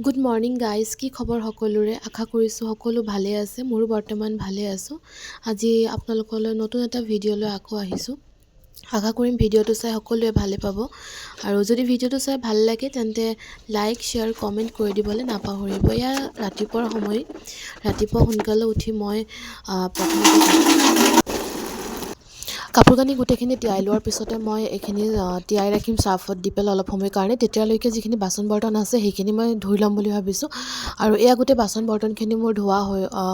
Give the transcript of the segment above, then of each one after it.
Good morning guys, কি খবৰ সকলোৰে? আশা কৰিছোঁ সকলো ভালে আছে। মোৰো বৰ্তমান ভালে আছোঁ। আজি আপোনালোকলৈ নতুন এটা ভিডিঅ'লৈ আকৌ আহিছোঁ। আশা কৰিম ভিডিঅ'টো চাই সকলোৱে ভালে পাব। আৰু যদি ভিডিঅ'টো চাই ভাল লাগে তেন্তে লাইক, শ্বেয়াৰ, কমেণ্ট কৰি দিবলৈ নাপাহৰিব। এয়া ৰাতিপুৱাৰ সময়। ৰাতিপুৱা সোনকালে উঠি মই কাপোৰ কানি গোটেইখিনি তিয়াই লোৱাৰ পিছতে মই এইখিনি তিয়াই ৰাখিম চাৰ্ফত দি পেলাই অলপ সময়ৰ কাৰণে। তেতিয়ালৈকে যিখিনি বাচন বৰ্তন আছে সেইখিনি মই ধুই ল'ম বুলি ভাবিছোঁ। আৰু এয়া গোটেই বাচন বৰ্তনখিনি মোৰ ধোৱা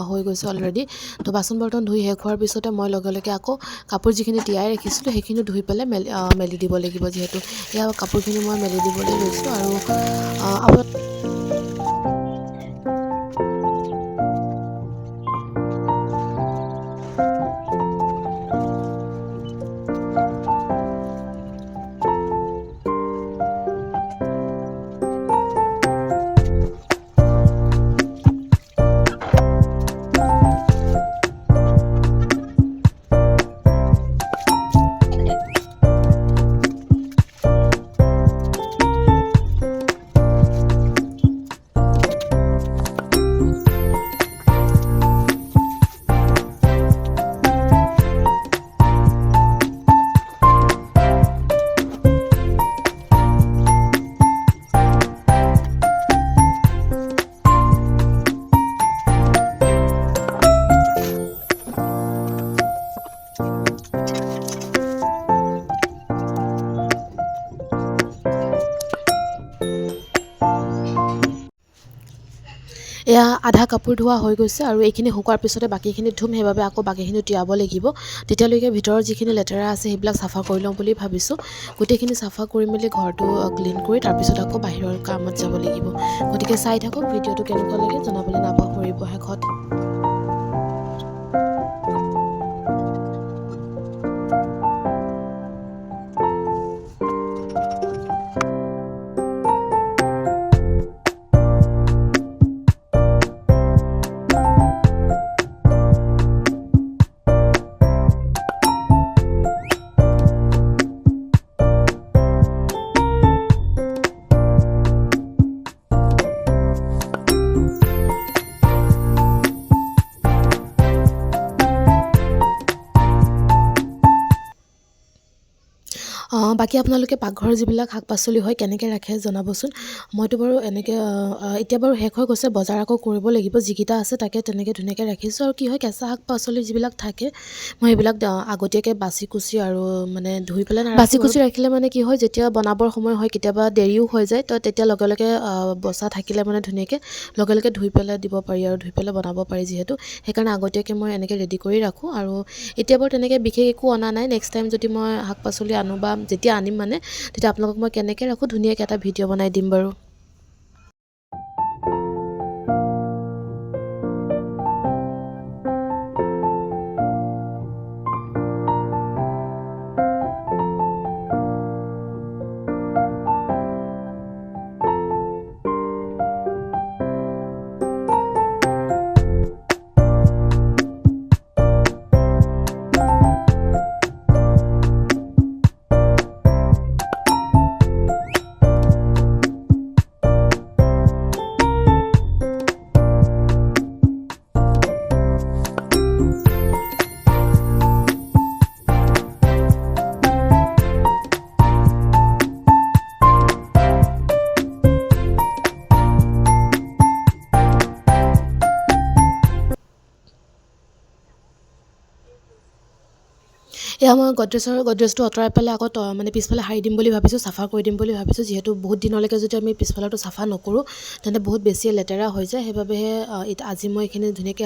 হৈ গৈছে অলৰেডি। তো বাচন বৰ্তন ধুই শেষ হোৱাৰ পিছতে মই লগে লগে আকৌ কাপোৰ যিখিনি তিয়াই ৰাখিছিলোঁ সেইখিনি ধুই পেলাই মেলি দিব লাগিব। যিহেতু এয়া কাপোৰখিনি মই মেলি দিবলৈ লৈছোঁ। আৰু এয়া আধা কাপোৰ ধোৱা হৈ গৈছে আৰু এইখিনি শুকোৱাৰ পিছতে বাকীখিনি ধুম। সেইবাবে আকৌ বাকীখিনি তিয়াব লাগিব। তেতিয়ালৈকে ভিতৰৰ যিখিনি লেতেৰা আছে সেইবিলাক চাফা কৰি ল'ম বুলি ভাবিছোঁ। গোটেইখিনি চাফা কৰি মেলি ঘৰটো ক্লিন কৰি তাৰপিছত আকৌ বাহিৰৰ কামত যাব লাগিব। গতিকে চাই থাকক, ভিডিঅ'টো কেনেকুৱা লাগে জনাবলৈ নাপাহৰিব শেষত। বাকী আপোনালোকে পাকঘৰৰ যিবিলাক শাক পাচলি হয় কেনেকৈ ৰাখে জনাবচোন। মইতো বাৰু এনেকৈ এতিয়া বাৰু শেষ হৈ গৈছে, বজাৰ আকৌ কৰিব লাগিব। যিকেইটা আছে তাকে তেনেকৈ ধুনীয়াকৈ ৰাখিছোঁ। আৰু কি হয়, কেঁচা শাক পাচলি যিবিলাক থাকে মই সেইবিলাক আগতীয়াকৈ বাচি কুচি আৰু মানে ধুই পেলাই বাচি কুচি ৰাখিলে মানে কি হয়, যেতিয়া বনাবৰ সময় হয় কেতিয়াবা দেৰিও হৈ যায়, তো তেতিয়া লগে লগে বচা থাকিলে মানে ধুনীয়াকৈ লগে লগে ধুই পেলাই দিব পাৰি আৰু ধুই পেলাই বনাব পাৰি। যিহেতু সেইকাৰণে আগতীয়াকৈ মই এনেকৈ ৰেডি কৰি ৰাখোঁ। আৰু এতিয়া বাৰু তেনেকৈ বিশেষ একো অনা নাই। নেক্সট টাইম যদি মই শাক পাচলি আনো বা যেতিয়া আনিম মানে তেতিয়া আপোনালোকক মই কেনেকৈ ৰাখোঁ ধুনীয়াকৈ এটা ভিডিঅ' বনাই দিম বাৰু। এয়া মই গডৰেজটো আঁতৰাই পেলাই আকৌ মানে পিছফালে সাৰি দিম বুলি ভাবিছোঁ, চাফা কৰি দিম বুলি ভাবিছোঁ। যিহেতু বহুত দিনলৈকে যদি আমি পিছফালটো চাফা নকৰোঁ তেন্তে বহুত বেছি লেতেৰা হৈ যায়। সেইবাবেহে আজি মই এইখিনি ধুনীয়াকৈ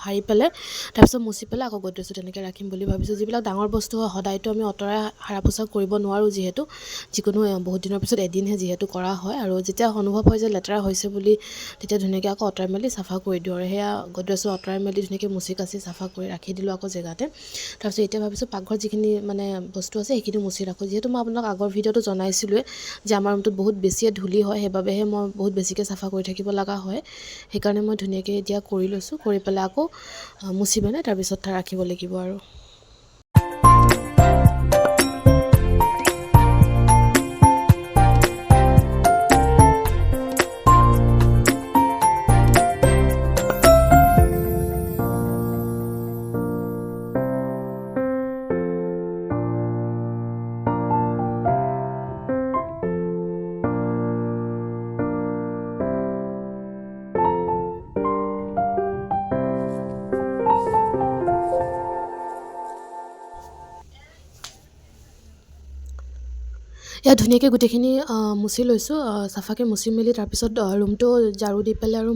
সাৰি পেলাই তাৰপিছত মুচি পেলাই আকৌ গডৰেজটো তেনেকৈ ৰাখিম বুলি ভাবিছোঁ। যিবিলাক ডাঙৰ বস্তু হয় সদায়তো আমি আঁতৰাই সাৰা পোছাক কৰিব নোৱাৰোঁ। যিহেতু যিকোনো বহুত দিনৰ পিছত এদিনহে যিহেতু কৰা হয়। আৰু যেতিয়া অনুভৱ হয় যে লেতেৰা হৈছে বুলি তেতিয়া ধুনীয়াকৈ আকৌ আঁতৰাই মেলি চাফা কৰি দিওঁ। আৰু সেয়া গডৰেজটো আঁতৰাই মেলি ধুনীয়াকৈ মুচি কাচি চাফা কৰি ৰাখি দিলোঁ আকৌ জেগাতে। তাৰপিছত এতিয়া ভাবিছোঁ পাকঘৰত যিখিনি মানে বস্তু আছে সেইখিনি মুচি ৰাখোঁ। যিহেতু মই আপোনাক আগৰ ভিডিঅ'টো জনাইছিলোঁৱে যে আমাৰ ৰুমটোত বহুত বেছিয়ে ধূলি হয়, সেইবাবেহে মই বহুত বেছিকৈ চাফা কৰি থাকিব লগা হয়। সেইকাৰণে মই ধুনীয়াকৈ এতিয়া কৰি লৈছোঁ, কৰি পেলাই আকৌ মুচি পেলাই তাৰপিছত ৰাখিব লাগিব আৰু। ইয়াত ধুনীয়াকৈ গোটেইখিনি মুচি লৈছোঁ চাফাকৈ মুচি মেলি তাৰপিছত ৰুমটো ঝাৰু দি পেলাই আৰু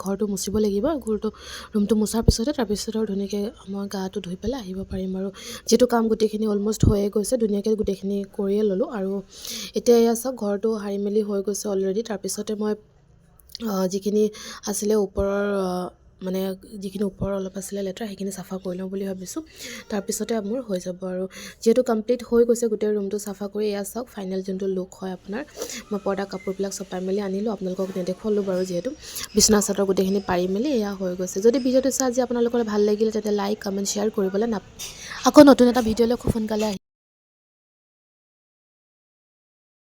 ঘৰটো মুচিব লাগিব ৰুমটো মুচাৰ পিছতে তাৰপিছত আৰু ধুনীয়াকৈ মই গাটো ধুই পেলাই আহিব পাৰিম আৰু যিহেতু কাম গোটেইখিনি অলম'ষ্ট হৈয়ে গৈছে ধুনীয়াকৈ গোটেইখিনি কৰিয়ে ল'লোঁ আৰু এতিয়া এয়া চাওক ঘৰটো সাৰি মেলি হৈ গৈছে অলৰেডি তাৰপিছতে মই যিখিনি আছিলে ওপৰৰ মানে যিখিনি ওপৰৰ অলপ আছিলে লেতেৰা সেইখিনি চাফা কৰি লওঁ বুলি ভাবিছোঁ তাৰপিছতে মোৰ হৈ যাব আৰু যিহেতু কমপ্লিট হৈ গৈছে গোটেই ৰুমটো চাফা কৰি এয়া চাওক ফাইনেল যোনটো লুক হয় আপোনাৰ মই পৰ্দা কাপোৰবিলাক চপাই মেলি আনিলোঁ আপোনালোকক নেদেখুৱালোঁ বাৰু যিহেতু বিছনা চাদৰ গোটেইখিনি পাৰি মেলি এয়া হৈ গৈছে যদি ভিডিঅ'টো চাই আজি আপোনালোকৰ ভাল লাগিলে তেন্তে লাইক কমেণ্ট শ্বেয়াৰ কৰিবলৈ আকৌ নতুন এটা ভিডিঅ'লৈ খুব সোনকালে